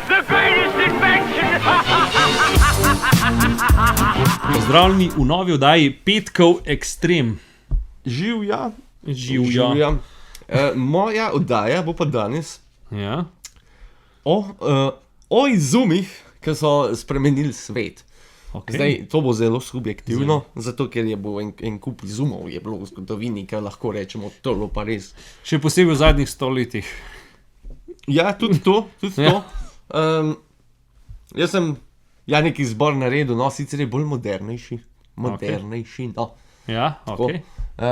The greatest invention! Pozdravljeni v novi oddaji Petkov Ekstrem. Živja. Živja. Moja oddaja bo pa danes Ja. o izumih, ki so spremenili svet. Okay. Zdaj, to bo zelo subjektivno, zato ker je bo en kup izumov je bilo v zgodovini, ki lahko rečemo, to je bilo pa res. Še posebej v zadnjih 100 letih. Ja, tudi to. Jaz sem neki izbor naredil, no, sicer je bolj modernejši, no. Ja, ok.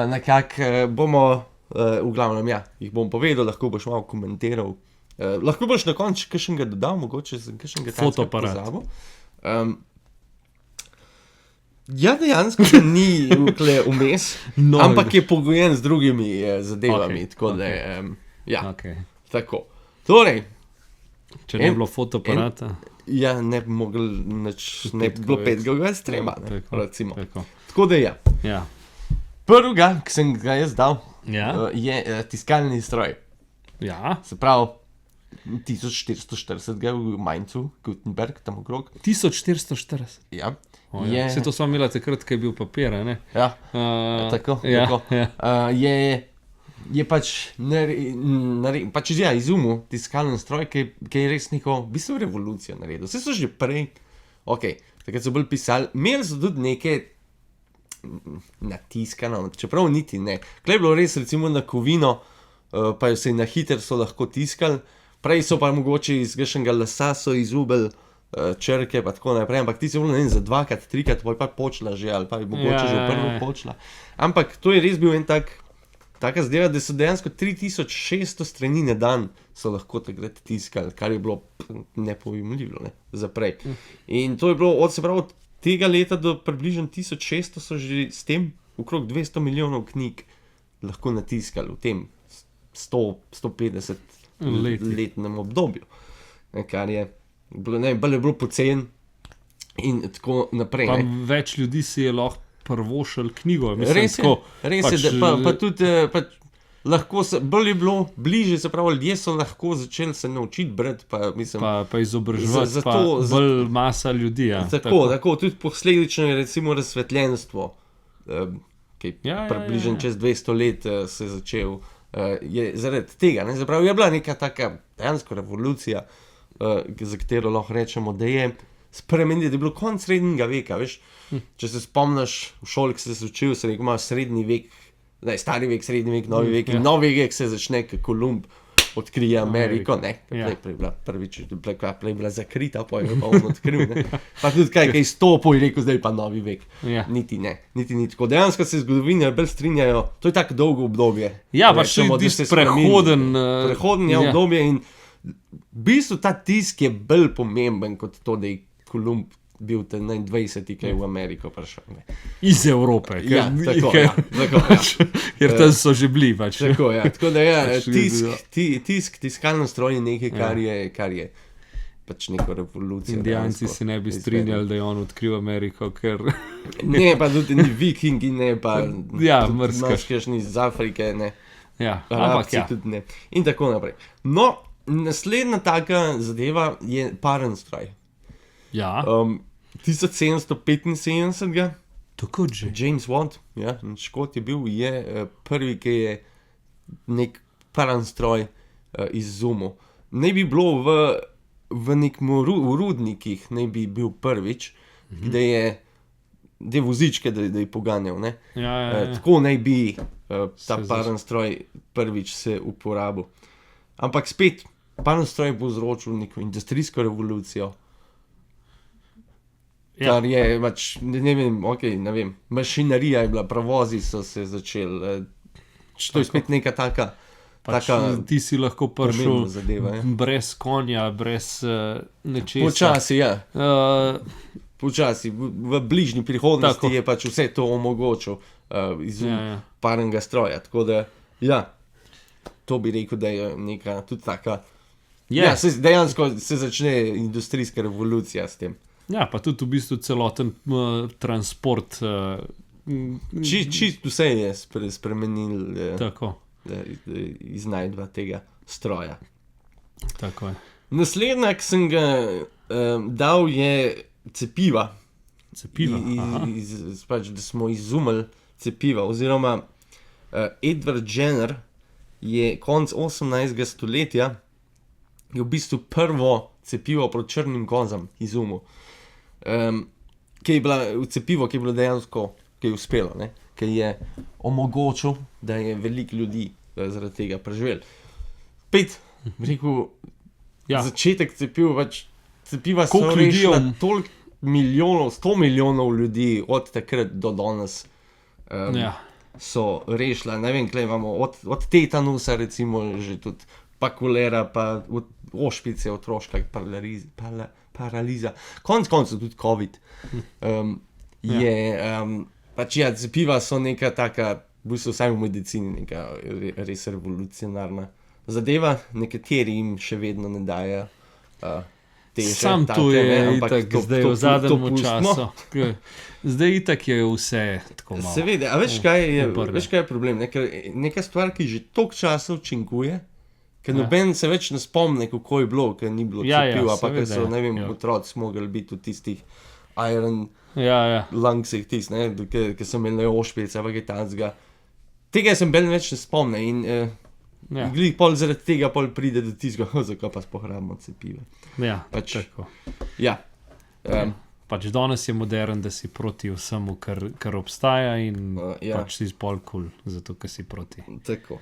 Nekako bomo, v glavnem, jih bom povedal, lahko boš malo komentiral. Lahko boš na koncu kakšnega dodal, mogoče sem kakšnega Fotoaparat. pozabil. Ja, dejansko se ni vmes, No, ampak je pogojen z drugimi zadevami, Ok, tako da je, Okay. tako. Torej, Če ne bi bilo fotoaparata. ne bi mogli nič, ne bi bilo petega strema, ne, Tako, recimo. tako. Tako da Ja. Prvega, ki sem ga jaz dal, Ja. je tiskalni stroj. Ja. Se pravi, 1440 v Mainzu, Gutenberg, tam okrog. 1440. Ja, Ja. Vse to smo imeli takrat, ko je bil papir, a ne? ja, Tako. tako. Ja. Je pač, pač izumil tiskalni stroj, ki je res neko, v bistvu revolucijo naredil. Vse so že prej, takrat so bolj pisali, imeli so tudi neke natiskano, čeprav niti ne. Klej je bilo res, recimo na kovino, pa se na hiter so lahko tiskali, prej so pa mogoče iz kakšnega lesa so izubili črke, pa tako naprej, ampak ti si bilo, ne vem, za dvakrat, trikrat, pa počla že, ali pa mogoče že prvo počla. Ampak to je res bil en taka zadeva, da so dejansko 3600 strani na dan so lahko takrat tiskali, kar je bilo nepojmljivo, ne, za prej. In to je bilo, se pravi, od tega leta do približno 1600 so že s tem okrog 200 milijonov knjig lahko natiskali v tem 100-150 letnem obdobju. Kar je bilo, ne, bolj je bilo poceni in tako naprej. Pa Ne. več ljudi si je lahko prvošel knjigo. Mislim, Res je, tako, res je, da pa tudi lahko se, bolj je bilo bliže, se pravi, ljudje so lahko začeli se naučiti brati, pa mislim, pa izobraževati, Zato- pa bolj masa ljudi. Ja. tako, tudi posledično je recimo razsvetljenstvo, ki je Ja. približno čez 200 let se je začel, je zaradi tega, ne, zaprav je bila neka taka dejansko revolucija, za katero lahko rečemo, da je spremenila, da je bilo konec srednjega veka, veš, če se spomniš, v šoli, ki se učil, se rekel, ima srednji vek, ne, stari vek, srednji vek, novi vek, in novi vek se začne, ko Kolumb odkrije Ameriko, ne, prej je bila prvič, prej je bila zakrita, pa je pa on odkril, ne, pa tudi kaj izstopil in rekel, zdaj pa novi vek, Ja. niti ni tako, dejansko se zgodovinari bolj strinjajo, to je tako dolgo obdobje. Ja, pač to je Rečemo, da tisti se spremeni. prehoden Prehodno obdobje in v bistvu ta tisk je bolj pomemben kot to, da je Kolumb bil ten 21, ki je v Ameriko prišel. Ne. Iz Evrope. Ja, tako, Ker tam so že bili. Pač. Tako, tako da Pač ni bilo. tiskalno stroj je nekaj, kar je pač neko revolucijo. Indijanci dejansko se ne bi izvedel. strinjali, da je on odkril Ameriko, ker Ne, pa tudi ni vikingi, ne, pa Ja, tudi mrska. imaš kakšni iz Afrike, ne. ja, ampak Arabci ja. tudi ne. In tako naprej. No, naslednja taka zadeva je paren stroj. Ja, 1775. tako že. James Watt, Škot je bil, prvi, ki je nek paren stroj izumil. Naj bi bilo v nekem rudnikih, naj bi bil prvič, da je vozičke, da je poganjal. Ne? Ja. Tako naj bi ta Se paren stroj prvič se uporabil. Ampak spet, paren stroj bo povzročil neko industrijsko revolucijo. Ja. Kar je, pač, ne vem, mašinerija je bila, prevozi so se začeli. To je spet neka taka Ti si lahko pomembna prišel zadeva. brez konja, brez nečesa. Počasi, počasi, v bližnji prihodnosti Tako. je pač vse to omogočil izum Ja. parnega stroja. Tako da, to bi rekel, da je neka tudi taka. Dejansko se začne industrijska revolucija s tem. Ja, pa tudi v bistvu celoten transport. Čist vse je spremenil Tako. iznajdba tega stroja. Tako je. Naslednja, ki sem ga dal, je cepiva. Cepiva. Pač, da smo izumili cepiva. Oziroma, Edward Jenner je konec 18. stoletja je v bistvu prvo cepivo proti črnim kozam izumil. Ki je bila cepivo, ki je bilo dejansko, ki je uspelo, ne? Ki je omogočil, da je veliko ljudi zaradi tega preživel. Spet, rekel, začetek cepiv, pač cepiva so rešila toliko milijonov, 100 milijonov ljudi od takrat do danes so rešila, ne vem, kaj imamo, od tetanusa recimo že tudi, pa kolera, pa ošpice, otroška paraliza, konc koncev tudi COVID. Pač cepiva so neka taka, v bistvu vsaj v medicini, neka res revolucionarna zadeva, nekateri jim še vedno ne dajo teže. Sam to je itak zdaj v zadnjem času. Zdaj itak je vse tako malo. Seveda, a veš kaj je problem? Neka stvar, ki že toliko časa učinkuje, ker noben se več ne spomne, kako je bilo, ker ni bilo cepiva, pa ker so, ne vem, otroci mogli biti v tistih iron lungsih, ker so imeli ošpice, pa kaj tazga. Tega sem bil več ne spomne in glih pol zaradi tega pol pride do tizga, zakaj pa spohrabimo cepive. Tako. Pač danes je modern, da si proti vsemu, kar obstaja in pač si pol cool, zato ker si proti. Tako.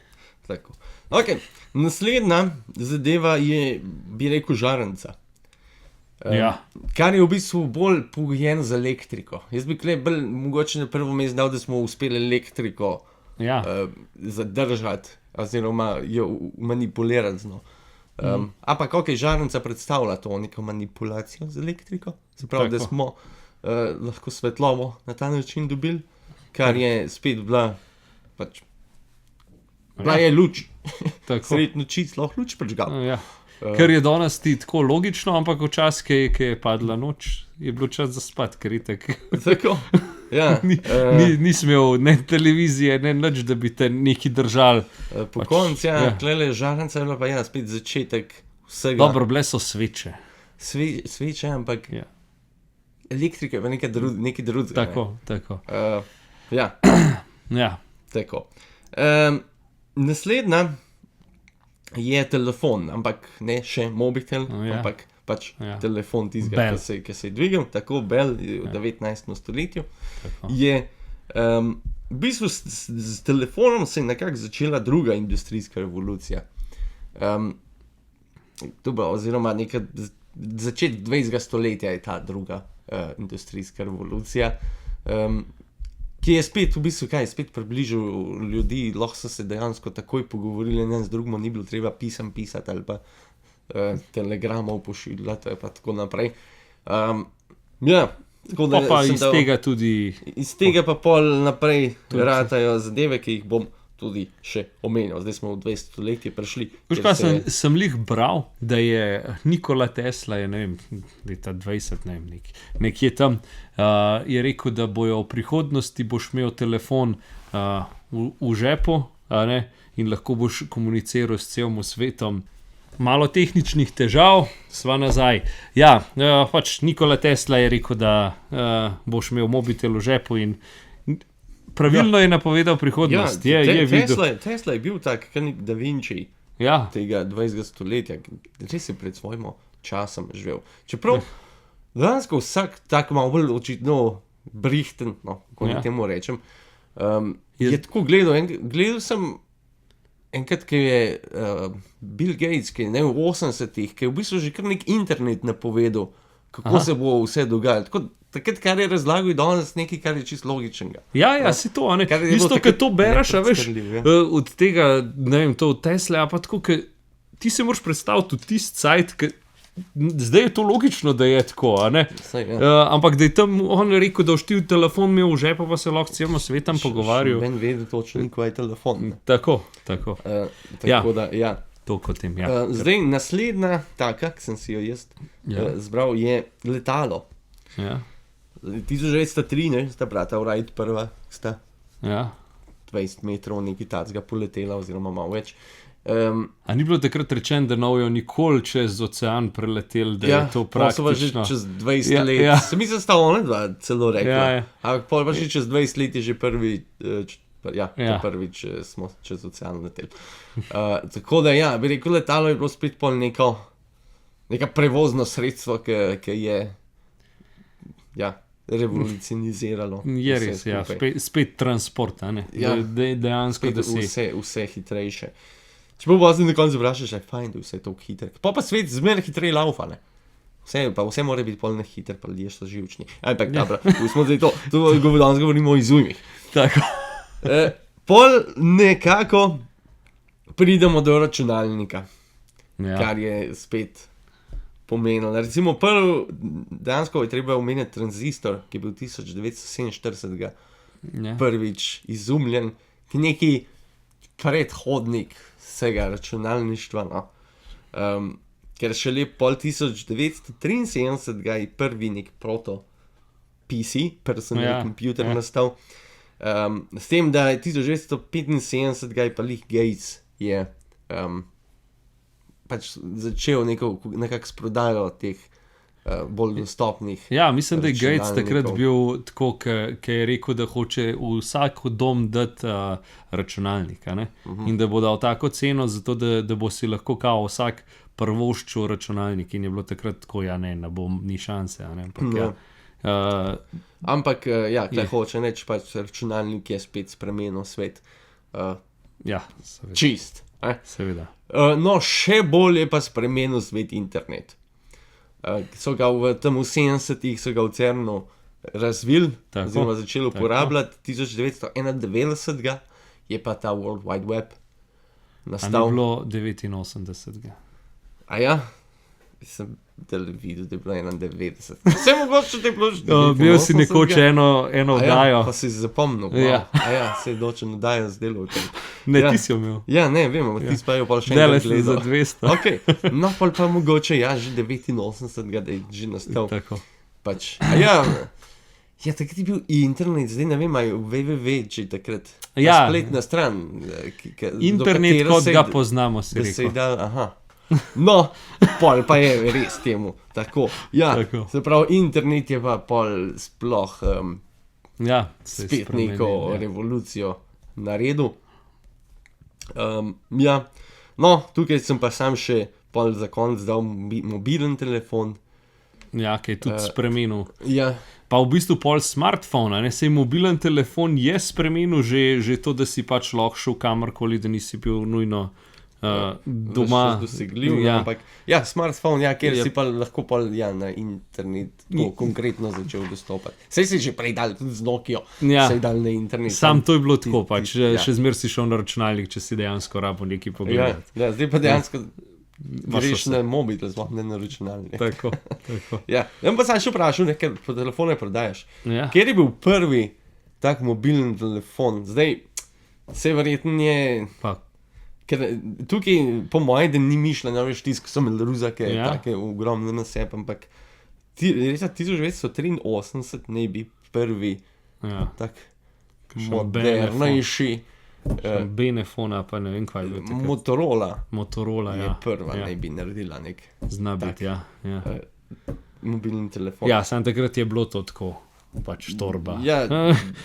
Ok, naslednja zadeva je, bi rekel, žarnica. Kar je v bistvu bolj pogojen z elektriko. Jaz bi bolj mogoče na prvo mesto dal, da smo uspeli elektriko zadržati oziroma jo manipulirati z njo. Ampak ok, žarnica predstavlja to neko manipulacijo z elektriko, se pravi, da smo lahko svetlobo na ta način dobili, kar je spet bila pač bila je luč. Sred noči lahko luč prižgal. Ker je danes ti tako logično, ampak včasih, ki je padla noč, je bilo čas za spat, ker itak. Tako, Nisi imel ne televizije, ne nič, da bi te neki držali. Po koncu, tlele žarnica je bila pa spet začetek vsega. Dobro, bile so sveče. Sveče, ampak elektrika je pa nekaj drugega. Tako. Tako. Naslednja je telefon, ampak ne še mobitel, ampak pač telefon tistega, ki se je dvigal, tako Bell v 19. stoletju. Je v bistvu s telefonom se je nekako začela druga industrijska revolucija. Oziroma začetek 20. stoletja je ta druga industrijska revolucija, ki je spet v bistvu spet približal ljudi, lahko so se dejansko takoj pogovorili, ne z drugim, ni bilo treba pisati ali pa telegramov pošiljati, pa tako naprej. Tako da pa iz tega tudi... Iz tega pa pol naprej ratajo zadeve, ki jih bom tudi še omenil. Zdaj smo v 20. stoletje prišli. Veš kaj, sem lih bral, da je Nikola Tesla, je, ne vem, leta 20, ne vem, nekje tam, je rekel, da bojo v prihodnosti boš imel telefon v žepu, in lahko boš komuniciral s celim svetom. Malo tehničnih težav, sva nazaj. Pač Nikola Tesla je rekel, da boš imel mobitel v žepu in pravilno je napovedal prihodnost. Tesla je bil tak, nek Da Vinci tega 20. stoletja, res je pred svojim časom živel. Čeprav dejansko vsak tak malo bolj očitno brihten, kako ne temu rečem, je tako gledal sem enkrat, ki je Bill Gates, ki je v 80-ih, ki je v bistvu že kar nek internet napovedal, kako se bo vse dogajalo. Takrat, kar je razlagal, je danes nekaj, kar je čisto logičnega. Si to, ne? Isto, kad to bereš, veš, od tega, ne vem, to od Tesla, pa tako, ker ti se moraš predstaviti v tist cajt, zdaj je to logično, da je tako, ne? Ampak da je tam on rekel, da boš ti telefon imel v žepu, pa se lahko celim svetom pogovarjal. Ben vedel točno, ko je telefon. Tako. Tako da, to kot tem, zdaj, naslednja taka, ki sem si jo jaz zbral, je letalo. 1903, sta brata Wright prva, sta 20 metrov nekaj tacga poletela, oziroma malo več. A ni bilo takrat rečeno, da novijo nikoli čez ocean preleteli, da Ja, je to pol so pa že praktično. čez 20 Ja, let. ja. Se mi se sta ona dva celo rekla. Ja. Ampak pol pa že čez 20 let je že Ja. prvič smo čez ocean leteli. Tako da ja, bi rekel, letalo je bilo spet pol neka prevozno sredstvo, ki je revolucioniziralo. Je vse res, ja, skupaj. spet transport, a ne? Ja. Dejansko, Spet da si. vse hitrejše. Če bo pa na koncu vprašaš, je fajn, da je vse to hitro. Pa svet zmeraj hitreje laufa, ne. Vse mora biti polno hiter, pa ljudje so živčni. Ampak dobro, smo zdaj danes govorimo o izumih. Tako. Pol nekako pridemo do računalnika, Ja. kar je spet pomenilo. Recimo dejansko je treba omeniti tranzistor, ki je bil 1947 Ja. prvič izumljen, ki je neki predhodnik vsega računalništva. No. Ker šele pol 1973 je prvi nek proto-PC, personal Ja, computer, ja. nastal. S tem, da je 1975 je pa Lee Gates je pač začel nekako s prodajo teh bolj dostopnih. Ja, mislim, da je Gates takrat računalnikov. bil tako, ki je rekel, da hoče v vsak dom dati računalnik. A ne? In da bo dal tako ceno, zato da bo si lahko kao vsak prvoščil računalnik. In je bilo takrat tako, ja, ne bom, ni šanse. A ne? Ampak, ja. Ampak ja, kaj Je. hoče reči, pač računalnik je spet spremenil svet. Ja, seveda. Čist. seveda. No, še bolj je pa spremenil svet internet. So ga v tem 70-ih so ga v CERN-u razvili, Tako, oziroma začeli tako. uporabljati, 1991 je pa ta World Wide Web A ni nastal. bilo 89. A ja, sem videl, da je bilo 91. Vse mogoče te bilo že 89. Bil si nekoč eno A ja, oddajo. pa si zapomnil. Wow. Ja. A ja, se je dočen oddajo zdelo. Ne, ja. ti si jo imel. Ja, ne, vem, ampak ti spajo pa še Dele enkrat si za gledal. 200. Okay. No, pa mogoče, ja, že 89, da je že nastal. Tako. Pač. A ja, takrat je bil internet, zdaj ne vem, imajo www, če takrat. Ja. Spletna stran. Internet, kot ga poznamo, si Da se je rekel. dal, aha. No, pol pa je res temu. Tako. Ja, Tako. se pravi, internet je pa pol sploh Ja, se je spet spremenil, neko ja. revolucijo naredil. Ja, no, tukaj sem pa sam še pol za konec dal mobilen telefon. Ja, ki je tudi spremenil. Ja, Pa v bistvu pol smartphone, ne, sej mobilen telefon je spremenil že to, da si pač lahko šel kamorkoli, da nisi bil nujno doma. dosegljiv, Ja. ampak ja, smartphone, ja, kjer Ja. si pa lahko pol na internet konkretno začel dostopati. Sej si že prej dal tudi z Nokio, Ja. sej dal na internet. Sam to je bilo tako, pač, ja. še zmeraj si šel na računalnik, če si dejansko rabo nekaj Ja, pogledati. ja, zdaj pa dejansko Imaš greš vse. na mobitel, sploh ne na računalnik. Tako, tako. Ja, pa sem še vprašal, ker po telefone prodajaš. Ja. Kjer je bil prvi tak mobilen telefon? Zdaj, se verjetno je, Pa, ker tukaj po mojem, da ni mišljeno, veš, tisk so imeli ruzake, Ja. take ogromne na sebi, ampak 1983 naj bi prvi ja. tak Kakšen modernejši Benefona, pa ne vem, kaj je bilo takrat. Motorola Ja, je prva, ja. naj bi naredila nek Zna biti, ja. Ja, mobilni telefon. ja sam takrat je bilo to tako, pač torba. Ja,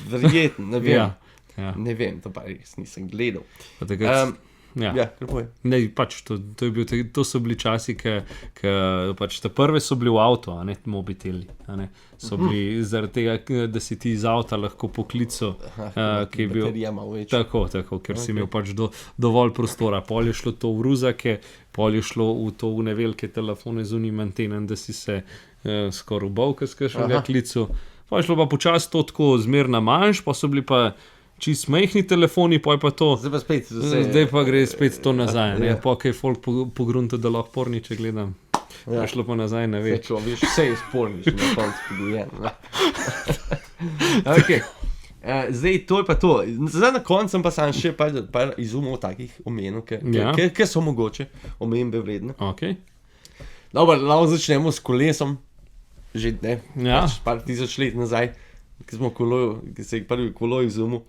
verjetno, ne vem. ja, ja. Ne vem, to pa res nisem gledal. Pa takrat, Ja, ja. kar povej. Ne, pač to so bili časi, ki pač te prve so bili v avtu, a ne mobiteli. A ne. So bili zaradi tega, da si ti iz avta lahko poklical, ki je bil. Baterija malo več. Tako, ker si imel pač dovolj prostora. Pol je šlo to v ruzake, pol je šlo v to v nevelike telefone z unim antenem, da si se skoraj ubavka s kakšnega klicu. Pa je šlo pa počasi to tako zmerna manjš, pa so bili pa čist majhni telefoni, pa je pa to. Zdaj pa spet Zdaj pa gre spet to nazaj. Ja. Pa kaj folk pogrunta, da lahko porniče gledam. Ja. Je šlo pa nazaj, ne vem. Večo, veš, vse je sporniš, na koncu pogojen. Okay. Zdaj, to je pa to. Zdaj na koncu sem pa sam še par izumov takih omenov, Ja. ki so mogoče omembe vredne. Okay. Dobro, lahko začnemo s kolesom. Že ne, Ja. pač par tisoč let nazaj, ki se je prvi kolo izumil.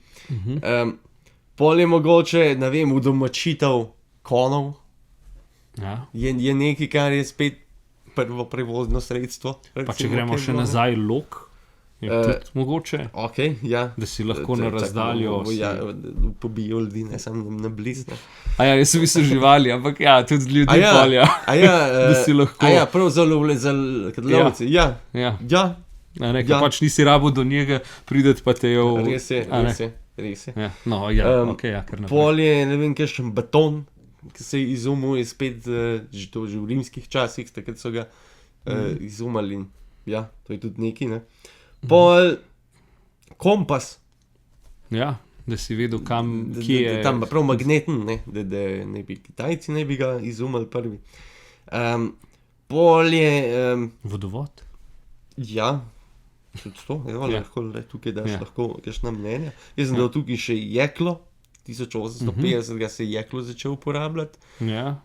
Pol je mogoče, ne vem, udomačitev konov Ja. je nekaj, kar je spet prvo prevozno sredstvo. Pa če gremo še nazaj, lok, je tudi mogoče, Ok, ja. da si lahko na razdaljo. Pobijo ljudi, ne samo na blizu. A ja, jaz sem mislil živali, ampak ja, tudi ljudi polja. Da si lahko. Ja, prav za lovce. Ja, Ja. ja, A ne, ja. Pač nisi rabo do njega, prideti pa te je v... res je, A ne? res je. Ja. No, ja, ok, ja, kar naprej. Pol je, ne vem, kakšen beton, ki se je izumil, je spet že v rimskih časih, takrat so ga izumali. In, ja, to je tudi neki, ne. Pol kompas, Ja, da si vedel, kam, kje je... tam prav magneten, ne, da ne bi Kitajci ne bi ga izumili prvi. Pol je, Vodovod? ja, tudi to, evo, Ja. lahko le tukaj daš Ja. lahko kakšna mnenja. Jaz sem dal tukaj še jeklo, 1850 ga se je jeklo začel uporabljati, Ja.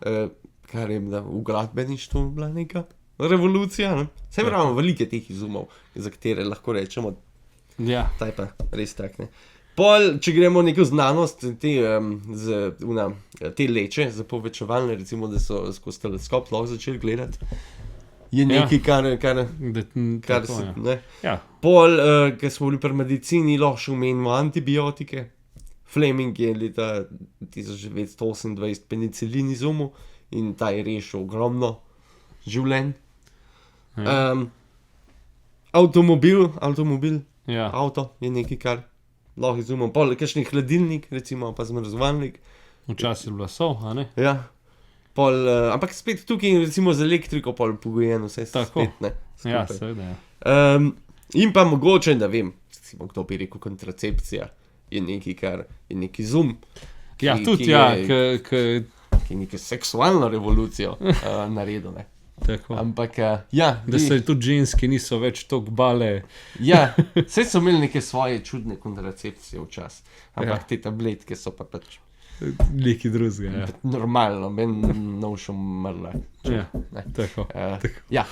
kar je da v gradbeništvu bila neka revolucija. Ne? Vse imamo velike teh izumov, za katere lahko rečemo, Ja. taj pa res tak ne. Pol, če gremo v neko znanost, te leče za povečevalne, recimo, da so skozi teleskop lahko začeli gledati, je nekaj, kar Tako, se, ja. ne. Ja. Pol, ker smo bili pri medicini, lahko še omenimo antibiotike. Fleming je leta 1928 penicilin izumil in ta je rešil ogromno življenj. Avtomobil, Ja. avto je nekaj, kar lahko izumemo. Pol, kakšni hladilnik, recimo, pa zmrzovalnik. Včasih je bila sol, a ne? Ja. Pol, ampak spet tukaj, recimo z elektriko, pol pogojeno, vse Tako. spet ne. Ja, skupaj. seveda, ja. In pa mogoče, da vem, recimo, kdo bi rekel, kontracepcija je nekaj, kar je neki zum. Ja, tudi, ki ja, je- ki... ki je neko seksualno revolucijo naredil. Ne. Tako. Ampak, ja, Da se tudi ženske niso več tako bale. ja, vse so imeli neke svoje čudne kontracepcije včasih. Ampak Ja. te tabletke so pa pač Nekaj drugega, ja. normalno, meni novšo umrla. Ja, Ne. tako. Ja,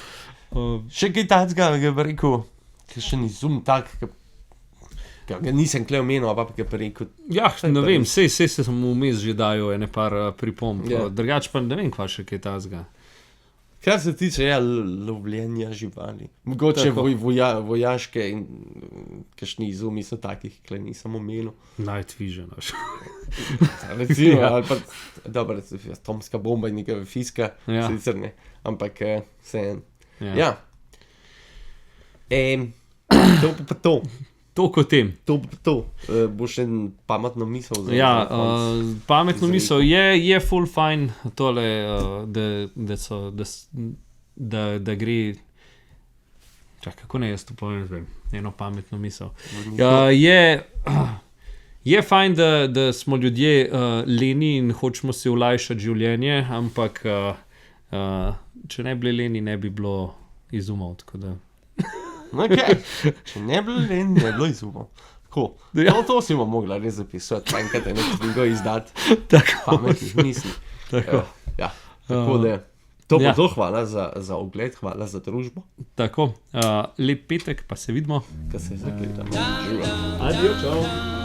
Uh, še kaj takega, ki bi rekel, ki še ni zum tak, ki ga nisem klej omenil, ampak ki bi rekel, ja, ne pa vem, res. sej se sem vmes že dajal ene par pripomb. Ja. Drugač pa ne vem, kva še kaj tazga. kar se tiče lovljenja živali. Mogoče Tako. vojaške in kakšni izumi so takih, ki nisem omenil. Night vision, až. Recimo, Ja. ali pa, dobro, atomska bomba in neka fiska, Ja. sicer ne, ampak vseeno. Ja. Ja. To pa to. Toliko o tem. To pa to. Bo še en pametno misel za Ja, za konec. pametno Izrekel. misel je full fine tole, da gre. Čakaj, kako ne jaz to povem, zdaj? Eno pametno misel. Je fajn, da smo ljudje leni in hočemo si olajšati življenje, ampak če ne bi bili leni, ne bi bilo izumov. Tako da. Okay. Če ne bi bilo len, ne bi bilo izumov. Tako. Ja. To si bomo mogli res zapisati, pa enkrat eno knjigo izdati, Tako. pametnih misli. Tako. Ja. Tako da, to bo Ja. to, hvala za ogled, hvala za družbo, Tako. Lep petek, pa se vidimo. ki se zagledamo. Živijo. Adijo, čau.